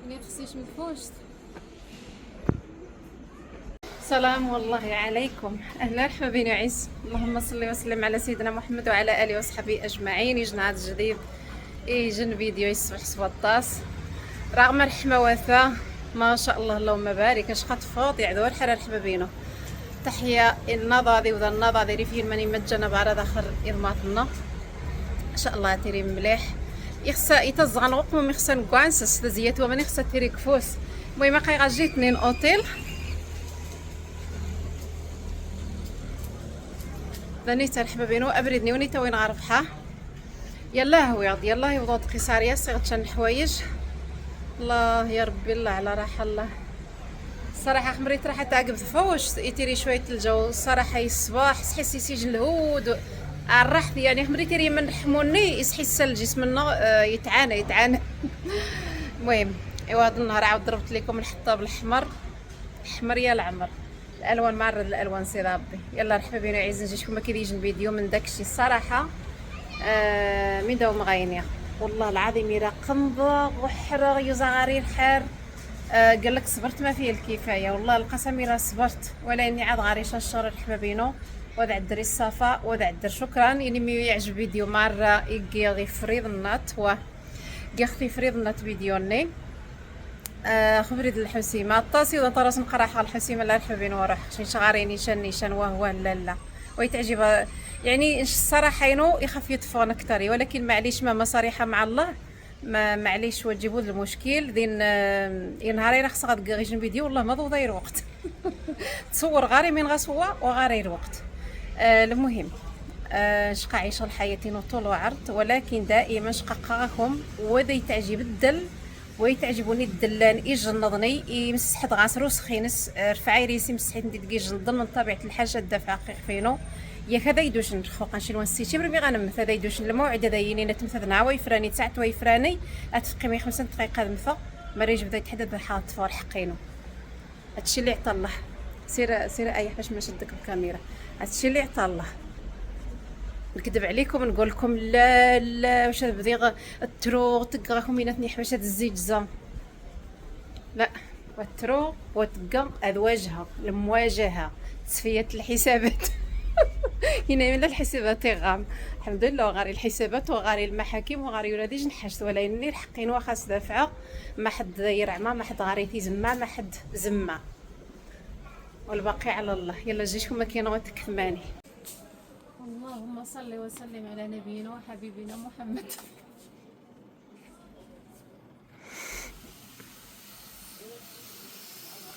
اللي خصيش مدفوش. سلام والله عليكم، اهلا مرحبا بين عز. اللهم صل وسلم على سيدنا محمد وعلى اله وصحبه اجمعين. يجي نهار جديد، يجي فيديو يصبح سبطاس رغم الرحمه وفاء ما شاء الله اللهم بارك. اش خطفوط يعذور حرا رحبا بينو. تحيه النضاضي وذا النضاضي في الماني مجانا بعرض اخر اضماتنا ان شاء الله تيري مليح. يخصا يتزغن وقم يخصا نكوانسس تزيات ومن يخصا تيري كفوس. المهم غاجي 2 اوتيل ذاني ترحبا بينو ابردني ونيتا وين غرفحه. يلا هو يلا يوضو قصاريه صيغت شن حوايج. الله يا ربي الله على راحه الله. الصراحه خمريت راح تعقب فوش يتيري شويه الجو الصراحه الصباح تحسي سيج الهود الرحث يعني خمريتي ري من حموني يصحي الثلج منه يتعانى المهم ايوا هذا النهار عاود ضربت لكم الحطاب الاحمر احمر يا العمر الالوان معرض الالوان سي ربي. يلا مرحبا بينا عايز نجيكم كي يجي الفيديو من داكشي الصراحه من داو مغاينيا والله العظيم يرا قنضه وحرا يزغاري الحار. قال لك صبرت ما فيه الكفايه والله القسم يرا صبرت ولا اني عاد غاريشه الشهر مرحبا بينو وضع الدري الصفا وضع الدر شكرا يعني مي يعجب فيديو مره يجي غي فريض النات و يختي فريض النات فيديوني خبريد الحسيمه الطاسي وذا طراس نقراحه الحسيمه الله يرحم بين وروح شي شغاري نيشان وهو لا ويتعجب يعني الصراحه ينو يخاف يطفون اكثر ولكن معليش ما صريحه مع الله ما معليش وتجيبوا المشكل دين نهارين خصها غير فيديو والله ما ضو داير وقت تصور غاري من غسوا وغاري الوقت. المهم شقا عيشه الحياه طول وعرض ولكن دائما شقاقاكم وذا يتعجب الدل ويتعجبوني الدلان يجنضني يمسح غاسرو سخينس رفعي ريسي مسحيت ندي دقي جنضن من طبيعه الحاجه الدافع فينو يا كذا يدوش نخوق نشي نوسيتي برمي غنم هذا يدوش الموعد هذا يني نتمثلنا ويفراني تاعت ويفراني اتفقي 5 دقائق مثا مريج بدا يتحدد حاط فور حقينو هادشي اللي عطا الله. سير اي باش ما نشدك الكاميرا. هادشي اللي عطا الله. نكذب عليكم نقول لكم لا واش بدي الترو تقراكم بيناتني حباش هاد الزيت زام لا والترو وتقا ازواجها المواجهه تصفيه الحسابات هنا من الحسابات غام الحمد لله غاري الحسابات وغاري المحاكم وغاري ولادي نحشت ولا اني الحقين وخاص دافعه ما حد يرعما ما حد غاري تيزما ما حد زما والباقي على الله. يلا جيتكم ما كاين غتكفماني. اللهم صل وسلم على نبينا وحبيبنا محمد.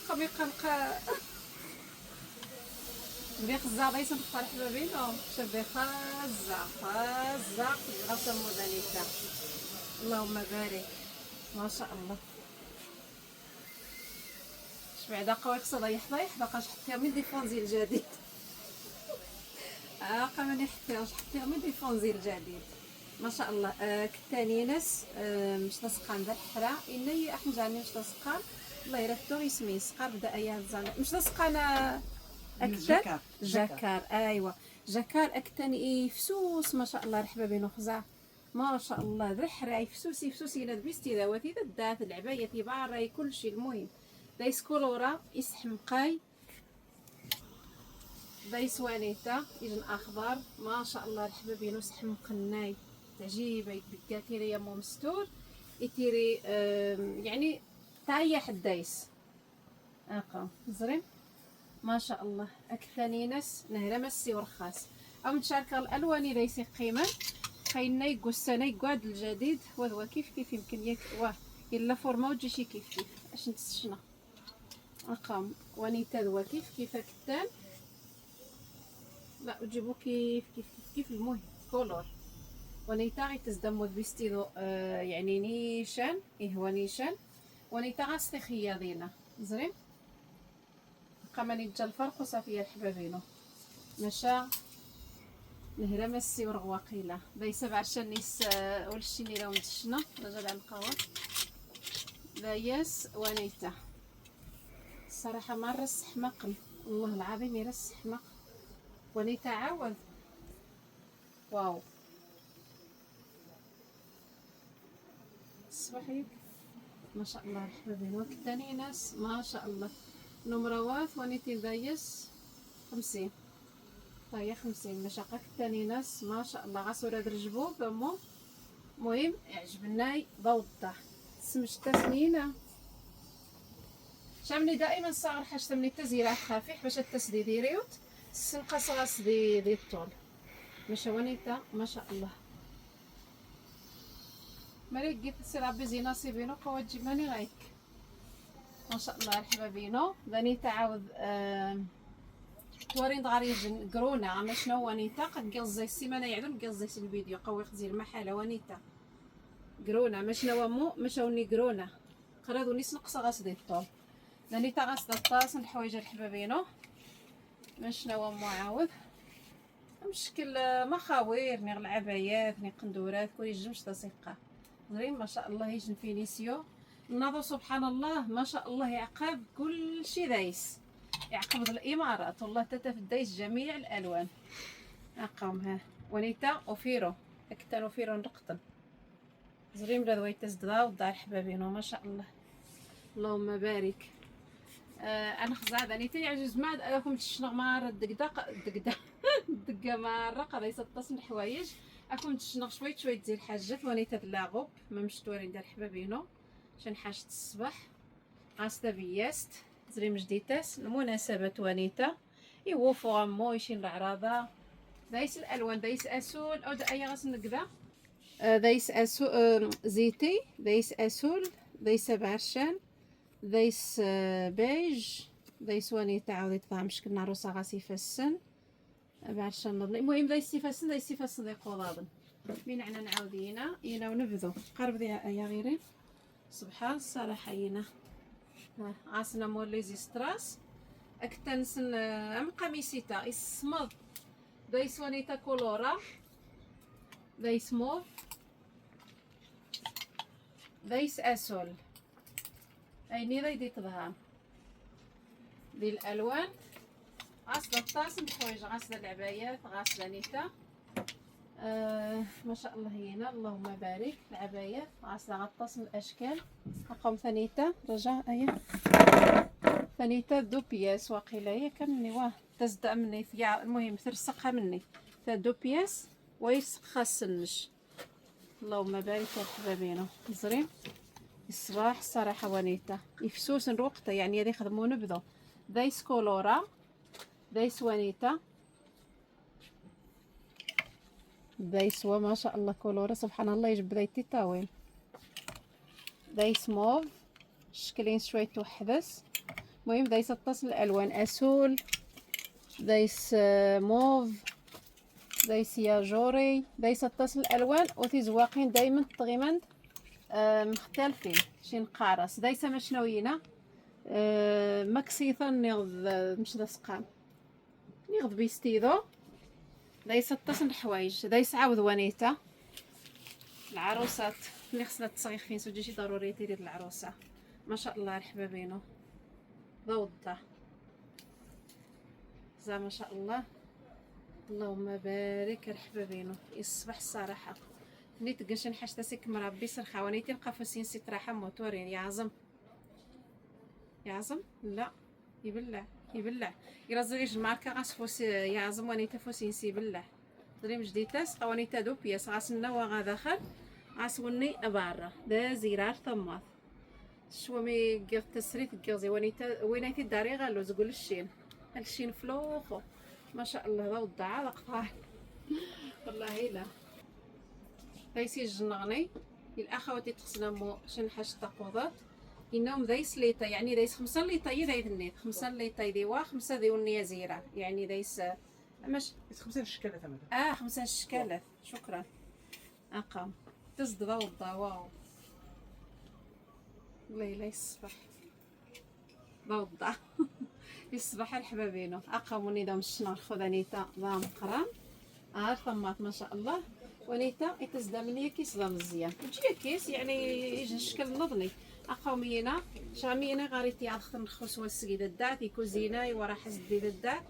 قبي قلقا بيخ الزعضي سنختار حبابينا شبي خازع غسل مدنيتا اللهم بارك ما شاء الله. شبعدا قواك صدايح ضايح باقاش حطيها من ديفونزي الجديد قامني حطيها من ديفونزي الجديد ما شاء الله. كتاني ناس مش تسقان ذا الحرا اني احنا جاني مش تسقان الله يرفدو يسمي سقار بدا ايام زعما مش تسقان اكثر جاكار ايوا جاكار اكتاني فسوس ما شاء الله رحبه بينو خزع ما شاء الله ذا الحرا فسوسي لا بيستي ذواتي ذا الدات العبايه في بعراي كل شيء. المهم دايس كولورا يسحمقاي دايس وانيتا يجن اخضر ما شاء الله رحبه بينو سحم قناي تعجيبه يدقاتي ليا مو مستور يتيري يعني تايا حدايس اقا زرين ما شاء الله اكثاني ناس نهلا مسي ورخاص او متشاركه الالوان ليس قيمه خايناي قساناي قاد الجديد وهو كيف يمكن ياك واه الا فورما وتجي كيف اش نتسشنا اقام وانيتا ذوا كيف كتان لا وتجيبو كيف المهم كولور ونيتا غي تزدمو بيستيدو يعني نيشان هو نيشان ونيتا غاستي خياضينا زرين قامني جا الفرق وصافيه الحبابينو مشا نهرا مسي ورغواقيله باي 7 شنيس ولشيني راهم دشنا رجع على القهوه باياس ونيتا الصراحه ما رس حماق والله العظيم يرس حماق ونيتا عاود واو الصباح ما شاء الله الحبابين. وكتاني ناس ما شاء الله نمروات ونيتي دايس 50 طاية 50 مشاقة كتاني ناس ما شاء الله غاسورة درجبو بمو. مهم يعجبناي ضوء الضح سمشتا سنينة شامني دائما صغر حاجة مني تزيرات خفيف باش التسديد ريوت السنقة غاس دي الطول مشا ونيتا ما شاء الله. مريك قلت سي ربي زي نصيبينو كواجي ماني غايك ما شاء الله الحبابينو. ذاني تعاود تورين دغاري قرونا عما شنو ونيتا قد قلزي السيمانه يعلم قلزي الفيديو قوي خزير محاله ونيتا قرونا ما شنو مو مشاوني قرونا قرادو نيس نقص غاس دي الطول. ذاني تا غاس الطاس الحوايج الحبابينو ما شنو مو عاود مشكل مخاوير ني العبايات ني قندورات كل يجمش تصيقه زين ما شاء الله يجن فينيسيو ناضو سبحان الله ما شاء الله يعقب كل شي دايس يعقب الامارات والله تتفدايس جميع الالوان اقامها ونيتا وفيرو اكتن وفيرو نقطن زريم لا دويت تزدا ودار حبابينو ما شاء الله اللهم بارك. انا خزعت اني يعجز ما لكم تشنغ مار الدقدق الدقه ماره قضي 16 حوايج اكون تشنغ شويه تزيد حاجات ونيتا تلاغب ما مش توري ندير حبابينو عشان حاجه الصباح عاستا بياست زريم جديتاس المناسبات ونيتا يوفو مو يشين العراضه دايس الالوان دايس اسول او اي غاس نقدا دايس اسول زيتي دايس اسول دايس بعرشان دايس بيج دايس ونيتا عاودي طعم شكل ناروسا غاس يفسن بعرشان نظني المهم دايس يفسن داي قوضابن مين عنا نعاودينا ينا ونبذو قرب ذي يا غيري سبحان الصراحه ينا عاسنا مولي زي ستراس اكتنسن ام قميصيتا اسمض دايس ونيتا كولورا دايس موف دايس اسول ايني ذا يديت ظهام دي الالوان غاسله الطاس بحوايج غاسله العبايات غاسله نيتا ما شاء الله هنا اللهم بارك العبايات غاسله غطاس من الاشكال رقم ثانيتا رجع ايا ثانيتا دو بياس واقيلا هي كمني واه تزدأ مني المهم ترسقها مني دو بياس ويرسق خاصنش اللهم بارك يا حبابينا زرين الصباح الصراحه ونيتا يفسوس نروقته يعني هذه يخدموا نبذو دايس كولورا دايس ونيتا دايس وما شاء الله كولورا سبحان الله يجب دايتي طاويل دايس موف شكلين شويه توحبس المهم دايس التصل الالوان اسول دايس موف دايس ياجوري دايس التصل الالوان وتيزواقين دايما تغيمند مختلفين شي نقارص دايسه مشنوينا مكسيثا نغض مش دسقام نغض بيستيدو دايس التصل حوايج دايس عاود ونيتا العروسات اللي خصنا تصيغ فين سوجي شي ضروري تيريد العروسه ما شاء الله الحبابينو ضوضه زعما ما شاء الله اللهم بارك الحبابينو يصبح الصراحه نيت قشن حاجه سيك مربي سرخاوني تلقى فسين سيت راحه موتورين يا عظم لا يبلع يرزقش الماركه غاس يا عظم ونيتا فوسين سي بلع دريم جديتاس قوانيتا دو بياس غاسنا وغا داخل غاسوني ابارة دا زيرار ثماث شو مي قلت تسريت قلزي ونيتا وينيتي داري غالو زقول الشين فلوخو ما شاء الله ذا وضع هذا قطار والله لا دايسي الجنغني الاخواتي تخصنا مو شن حاجه تقوضات انهم دايس ليطا يعني دايس 5 ليطا يدايد النيت 5 ليطا ديوا 5 ديونيه زيره يعني دايس مش 5 شكالات مثلا 5 شكالات شكرا اقام تصدر وضع واو ليلى يصبح بوضع يصبح الحبابينو اقام ونيدا مشنا خذانيتا ضام قران ثمات ما شاء الله ونيتا يتزدا مني كيس ضام مزيان تجي كيس يعني يجي الشكل نظني اقامينا شامينا غاريتي اخر نخص والسقيده الدات يكون زيناي ورا حزدي الدات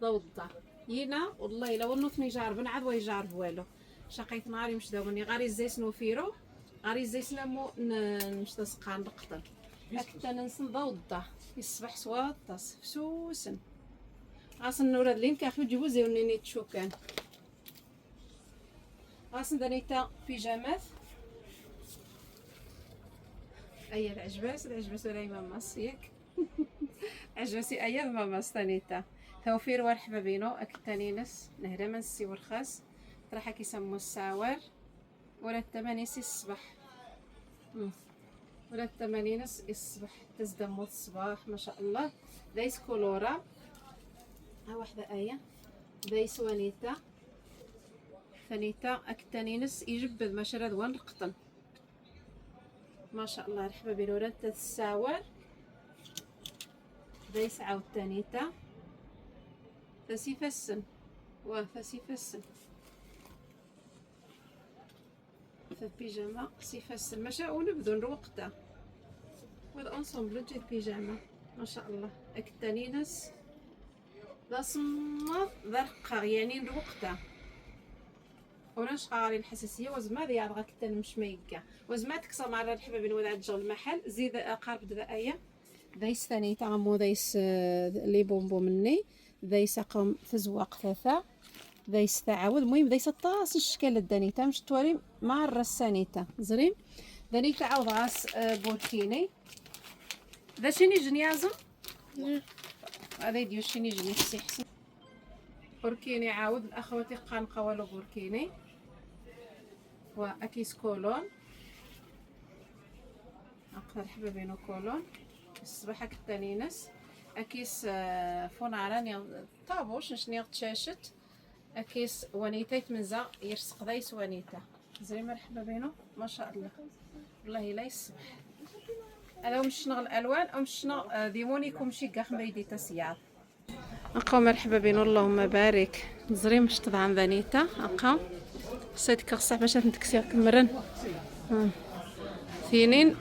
ضوضه ينا والله لو نوثني جارب نعاد ويجارب والو شقيت ناري مش داوني غاري زيت نوفيرو غاري زي سلامو مش تسقى نقطن حتى ننسن ضوضة يصبح سواطاس فسوسن اصلا ولاد لين كاخو جيبو زيونيني تشوكان اصلا دانيتا بيجامات ايا العجباس ولا ماما ياك عجباسي ايا ماما ستانيتا توفير ورحبه بينو اكتانينس نهرا من السي ورخاص راح كيسمو الساور ولا التمانيس الصباح ولا التمانينس الصباح تزدمو الصباح ما شاء الله دايس كولورا ها واحده ايه دايس ونيتا ثانيتا اكتانينس يجبد ما شرد وان القطن ما شاء الله رحبه بينو ولا الساور دايس عاود تانيتا فسي فسن فسي فسن في البيجامه سي فسن ماشي ونبدو نروقتا والانسومبل تجي البيجامه ما شاء الله اكتانينس ذا صمت ذا رقاق يعني نروقتا وناش قاري الحساسيه وزما ذي عاد غاك مش ميكا وزما تكسر مع الحبه بين ودع الجو المحل زيد قارب دبايه دايس ثاني طعمو دايس لي بومبو مني دايس قوم تزواق ثلاثه دايس تعاود المهم دايس الطاس الشكل الدانيتا مش تواري مع الرسانيتا زريم دانيتا عاود غاس بوركيني ذا شيني جنيازم هذا يديو شيني جني في حسن بوركيني عاود الاخواتي قانقه ولو بوركيني واكيس كولون اقدر حبابينو كولون الصباح كتانينس اكيس فوناران طابوش نشني تشاشت اكيس ونيتا يتمنزا يرسق دايس ونيتا زي مرحبا بينو ما شاء الله والله لا يصبح هذا مش شنغ الالوان او مش شنغ ديمونيكم شي كاخ بيدي تسيار اقا مرحبا بينو اللهم بارك زري مش طبعا فانيتا اقا صيدك الصح باش نتكسير كمرن ثينين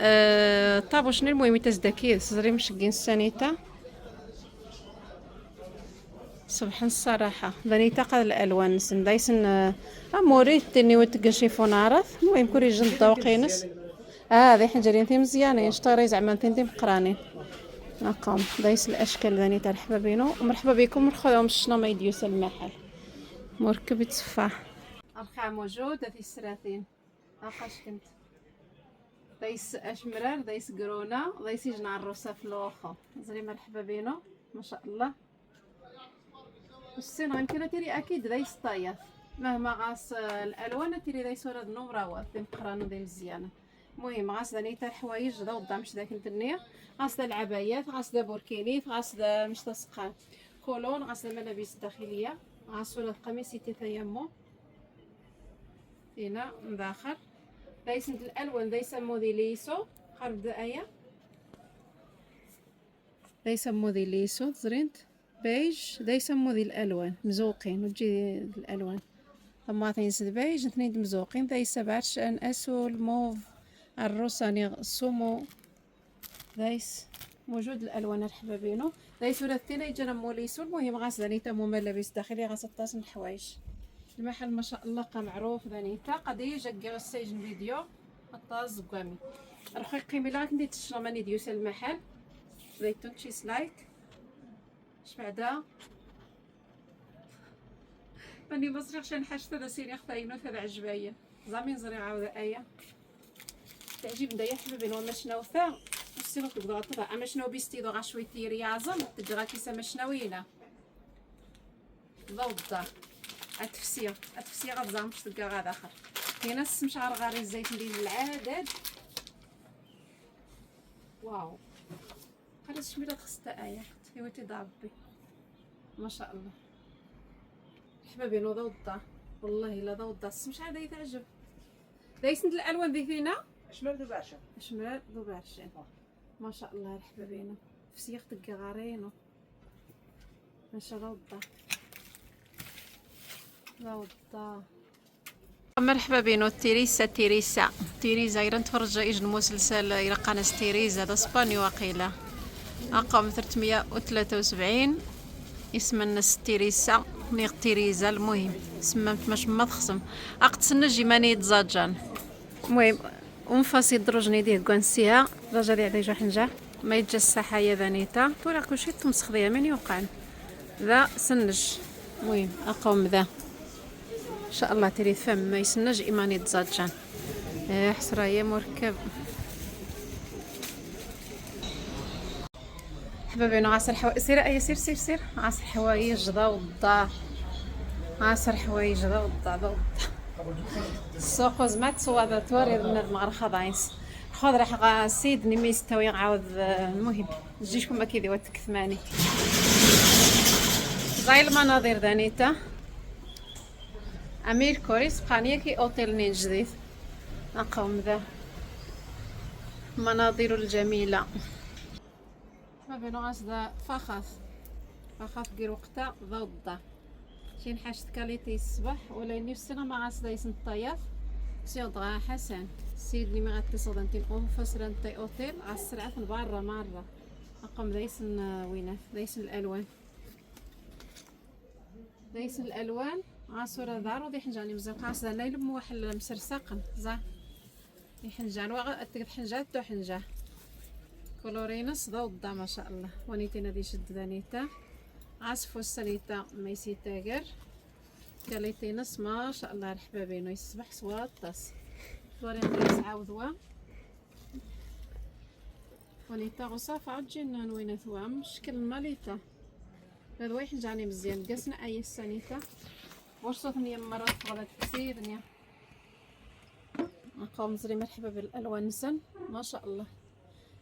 طابو شنو المهم تزدكي زري مش كين سانيتا سبحان الصراحه فانيتا قال الالوان نسن دايسن اموري تني وتقشي فونارث المهم كوري جن ذوقينس هذه حجرين ثي مزيانين اشتري زعما ثنتي مقرانين هاكم دايس الاشكال ذاني تاع الحبابينو ومرحبا بكم نخذهم الشنا ما يديوس المحل مركب تفاح الخا موجود في السراثين اخاش كنت دايس اشمرار دايس قرونا دايس يجنا الروسه في الاخو زري مرحبا بينو ما شاء الله السين يمكن تيري اكيد دايس طايف مهما غاس الالوان تيري دايس ورد نمره ثم قرانو ديال مزيانه المهم غاس دانيتا الحوايج دا وضع مش داك الدنيا غاس دا العبايات غاس دا بوركينيف غاس دا مش تسقان كولون غاس دا ملابس داخليه غاس ولا القميص تيمو هنا مداخل دايس الالوان دايس موديليسو قرب دايه دايس موديليسو زرينت بيج دايس موديل الالوان مزوقين وتجي الالوان ثم تنسد بيج اثنين مزوقين دايس بعرش ان اسول موف الروساني السومو دايس موجود الالوان الحبابينو دايس ولا الثاني يجينا موليسو المهم غاس دانيتا ملابس داخلي غاس الطاس الحوايج المحل ما شاء الله قا معروف دانيتا قضيه جا السيجن فيديو الطاس زقامي رخي قيمي لا كنتي تشرا ماني ديوس المحل زيتون تشيس لايك اش بعدا ماني مصريغش نحاش هذا سيري خفاينو هذا عجبايا زعما نزري عاود ايه تعجب ندير حبيبي وما شنو ثا السينو تقدر تطلع اما شنو بيستي دغا شويه رياضه تجرا كيسا ما شنوينا ضوضه التفسير غزا مش تلقى غا داخل كاينه السمشار غاري الزيت ديال العدد واو قالت شميله خصتا ايه حيوتي ضابي ما شاء الله حبابي نو ضوضه والله الا ضوضه السمشار دا يتعجب دايس الالوان ذي فينا اشمر ذو باشا اشمر ذو باشا ما شاء الله الحبابينو في سياق القغارينو ما شاء الله وضا مرحبا بينو تيريزا إلا نتفرج يجن مسلسل إلى قناة تيريزا دا اسباني واقيلا رقم 373 اسم الناس تيريزا نيغ تيريزا المهم سممت ماش ما تخصم اقتصنا جيماني تزاجان المهم ومفاسي الدروجني ديه كوانسيها رجع لي على حنجه ما يتجا الساحه يا ذانيتا تورا كلشي تمسخ ديا من يوقع ذا سنج. المهم اقوم ذا ان شاء الله تريد فم ما يسنج ايماني تزاجان حسره يا مركب حبابي عصر حوايج سير اي سير سير سير عصر حوايج ذا وضع عصر حوايج ذا وضع ذا السوق زعما تصوابا تواري بنادم غير خضاينس خذ راح سيدني ما يستوي عاود المهم جيشكم ما كيدي واتك ثماني زي المناظر دانيتا امير كوريس بقانيه كي اوتيل نين جديد اقوم ذا مناظر الجميله ما بينو غاسدا فخاف كير وقتا ضوضه شي حاجه كاليتي الصباح ولا نفسنا ما غاسدا يسن الطياف سيوض حسن سيدني ما غتصل انت فسر انت اوتيل على السرعه برا مره اقوم دايسن وينه دايسن الالوان دايسن الالوان عصوره دارو دي حنجاني مزال قاص لا يلم واحد مسرساقن زا دي حنجان واغا تقد حنجات تو حنجه كولورينس ضوض ما شاء الله ونيتنا دي شد دانيتا عصفو السنيتا ميسي تاجر كاليتينس ما شاء الله الحبابين يصبح سواطس دورين ديس عاودوا ونيتا غصاف عجن وين ثوا مشكل ماليتا هذا واحد جاني مزيان قسنا اي السنيتا ورصتني مرات غلط كثير نقوم زري مرحبا بالالوان نسن ما شاء الله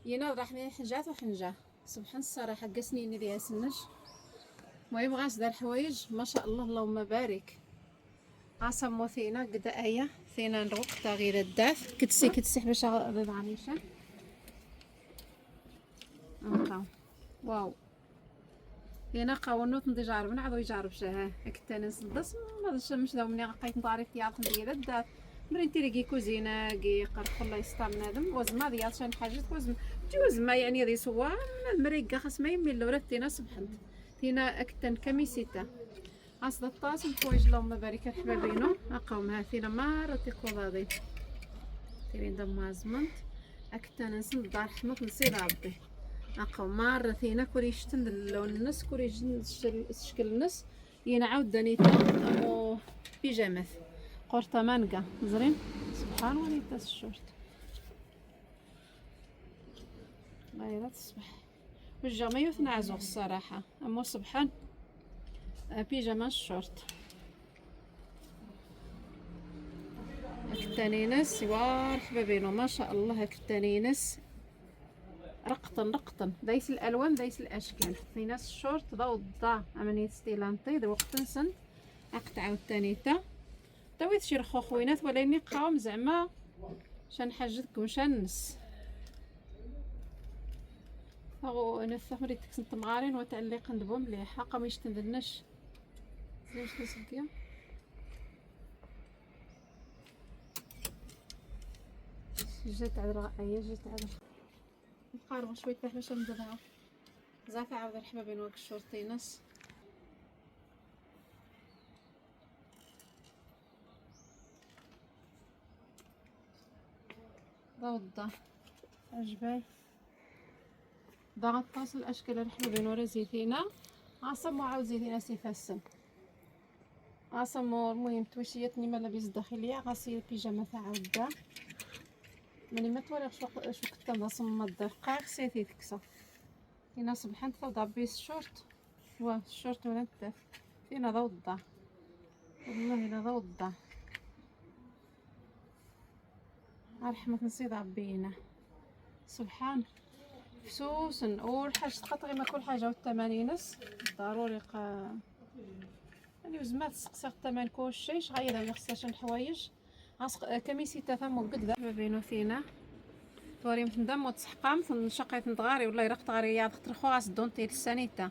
ينا راح ني حنجات وحنجه سبحان الصراحه قسني اني ديها سنج المهم غاس دار حوايج ما شاء الله اللهم بارك عصم وثينا قد ايه ثينا الوقت غير الداف كتسي باش غير عنيشه نقاو واو هنا قاونوت ندي جارب نعضو يجارب شها هكا نصدس ما مش داو مني لقيت نطاري تياط ديال الداف مرين تيري كوزينه كي قرق الله يسطا بنادم وزما ديال شان حاجه وزم جوز ما يعني دي سوا مريقه خاص ما يمي لورا تينا سبحانت تينا اكتن كميسيتا عصد الطاس الحوايج اللهم بارك الحبابينو اقوم ها فينا مره تيكوضادي تيرين دم عزمنت اكتن نسن دار حمط نسير ربي اقوم مره فينا كوريشتن اللون النس كوريجن الشكل النس ينعاود دانيتا امو بيجامات قرطه مانقا زرين سبحان وليتا الشورت غيرات الصبح والجامع يتنعزو الصراحه امو سبحان بيجاما الشورت التانينس وار حبابينو ما شاء الله التانينس رقطن دايس الالوان دايس الاشكال في ناس الشورت ضوضا عمليه ستيلانتي ذا وقت نسن اقطع التانيتا دويت شي رخو خوينات ولاني قاوم زعما شان حاجتكم شنس هو انا الثمري تكسن تمغارين وتعليق ندبو مليح حقا ما يشتندنش زوج تسقيا جات على رأيي جات على نقارب شويه باش نديرها زعفا عاود الحباب بين واك الشورتينس ضوضه عجباي ضغط طاس الاشكال الحباب بين ورا زيتينا عصم وعاود زيتينا سيفاسن عصم المهم توشيتني ما لابس داخليه غاسي البيجامه تاع عوده ماني ما توريش شو كنت نصم ما دقائق سيتي تكسا هنا سبحان توضع بيس شورت واه الشورت ولا الداف فينا ضوضه والله لا ضوضه رحمة نصيد عبينا سبحان فسوسن اول حاجه تقطعي ما كل حاجه والثمانينس ضروري يعني وزمات تسقسي الثمن كلشي غير يخصها الحوايج كميسيتا ثم قد ما بينو فينا توري متندم وتسحقام نشقيت نتغاري والله يرق تغاري يا اخت الخواص دونتيل السانيتا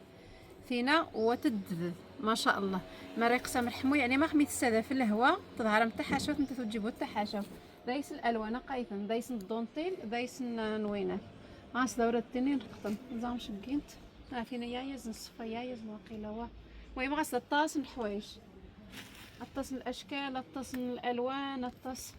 فينا وتدذ ما شاء الله مريق سمرحمو يعني ما خميت الساده في الهواء تظهر نتاع شوت انت تجيبو تاع شوت دايس الالوان قايثن دايس الدونتيل دايس نوينه عاس دوره التنين رقطن نظام شقينت فينا يايز نصفى يايز واقيلا وا المهم غاس الطاس الحوايج الطاس الاشكال الطاس الالوان الطاس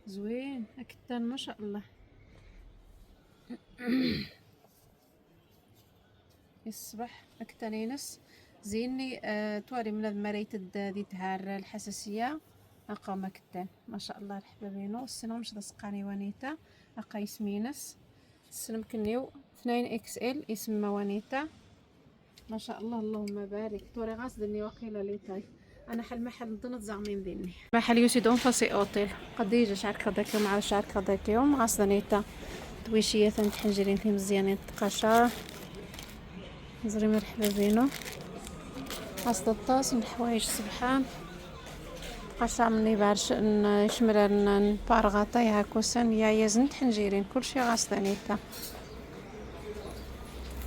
زوين هكتان ما شاء الله. الصباح هكتانينس زيني تواري من المريت دي تهار الحساسية أقا مكتان ما شاء الله الحبابينو السنة مش دسقاني ونيتا أقا يسمينس السنة مكنيو 2 اكس ال اسم ونيتا ما شاء الله اللهم بارك. توري غاس دني وقيلة لي تاي انا حل محل نضنت زعمين ديني محل يوسيدون فاسي اوتيل قديجة شعر كذاك يوم على شعر كذاك يوم غاس دنيتا تويشية ثانت حنجرين في مزيانين تقاشا زري مرحبا بينو غاس دطاس الحوايج سبحان تقاشا مني بارش يشمرن بارغاطا هاكوسن يا يزنت حنجرين كلشي غاس دنيتا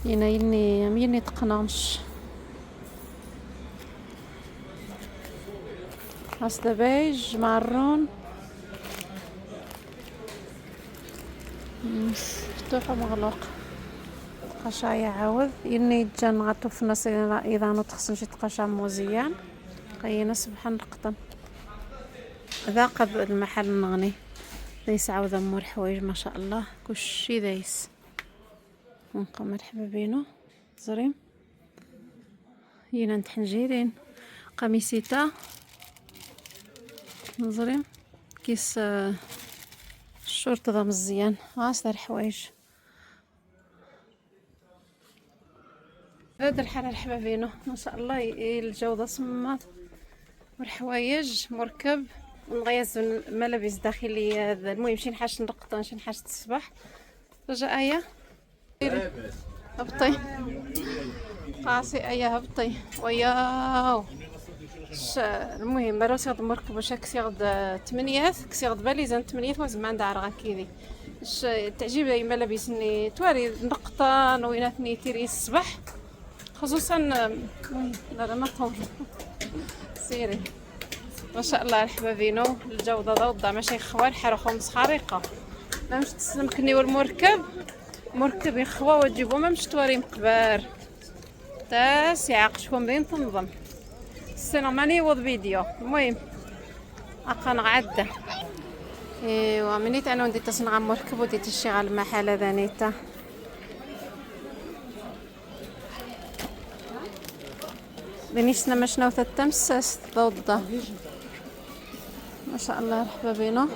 يني تقنامش هسه بيج مارون مفتوح ومغلوق تقشا يعاود يني جان غاتو في نص اذا نتخصن شي تقشا موزيان قينا سبحان القطن ذاق المحل نغني ليس عاود امور حوايج ما شاء الله كلشي دايس نبقى مرحبا بينو زريم ينا نتحنجيرين قميصيتا نزريم كيس الشورت ذا مزيان غاصدر الحوايج هذا الحال الحبابينو ما شاء الله الجودة صمات والحوايج مركب نغيز ملابس داخلية المهم شي نحاش نرقطن شي نحاش الصباح رجع آية هبطي قاسي ايا هبطي وياو المهم راس يغد مركب واش كسيغد 8 كسيغد بالي زان 8 وزن عندها عرغه كيدي تعجب لي ملابس ني تواري نقطان ويناتني تيري الصباح خصوصا لا ما طول سيري ما شاء الله الحبابينو الجوده ضوضه ماشي خوار حرا خمس خارقه ما مش تسلم كني والمركب مركب يخوا وتجيبو ما مش تواري مقبار تاس يعقشكم بين تنظم السنة ماني وض فيديو المهم اقا نعدة ايوا منيت انا وديت تصنع مركب وديت الشغل المحل هذا نيتا بنيشنا مشنا وتتمسس ضوضة ما شاء الله الحبابينو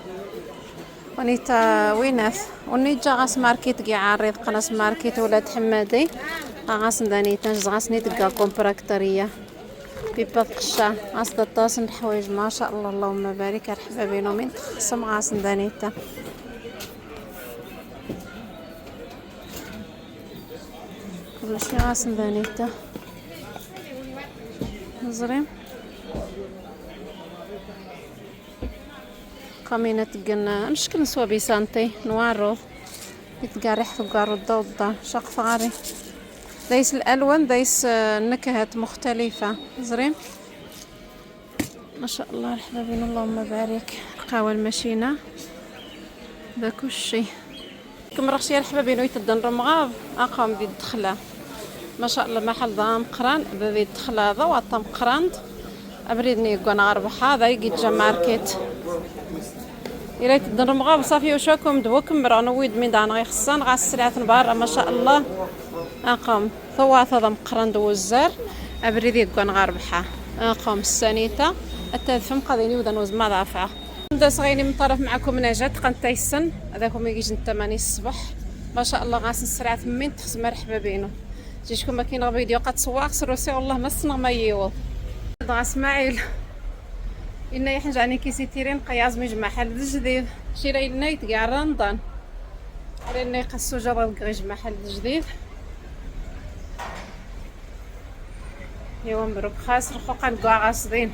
ونيتا ويناث ونيجا غاس ماركيت كي عارض قناص ماركيت ولاد حمادي غاس ندانيتا غاس نيتقا كومبراكتوريه بيبا قشا غاس دطاس الحوايج ما شاء الله اللهم بارك الحبابينو من تخصم غاس ندانيتا كلشي غاس ندانيتا نزريم قامينة تقن مشكل نسوى سانتي نوارو يتقارح تقارو الضوضة شاق ثغاري دايس الألوان دايس النكهات مختلفة زريم ما شاء الله الحبابين اللهم بارك القهوة المشينة ذا كلشي كم رخشي الحبابين ويتدن رمغاض أقام دي الدخلة ما شاء الله محل ضام قران بذي الدخلة ذا وطم قراند أبريدني يقون غربح هذا يجي جا ماركت يريت الدرمغا بصافي وشوكم دوكم برانويد من دان غي خصان غا السلعة برا ما شاء الله اقام ثواث ضم قران دوزر ابريدي كون غربحه اقام السنيته التدفم قضيني ودان وز ما ضافعه نبدا صغيني من طرف معكم نجات قنتيسن هذاكم يجي 8 الصبح ما شاء الله غاس السرعه ثمين تخص مرحبا بينو جيشكم ما كاين فيديو قد سواق سروسي والله ما سنا ما يوض غا اسماعيل إن يحنجاني كيسي تيرين قياز مجمع حل جديد شيري لنا يتقع رمضان لأن يقصو جرد جمع حل جديد يوم بروك خاسر خوقا نقع قاصدين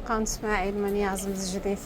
قان اسماعيل من يعزم جديد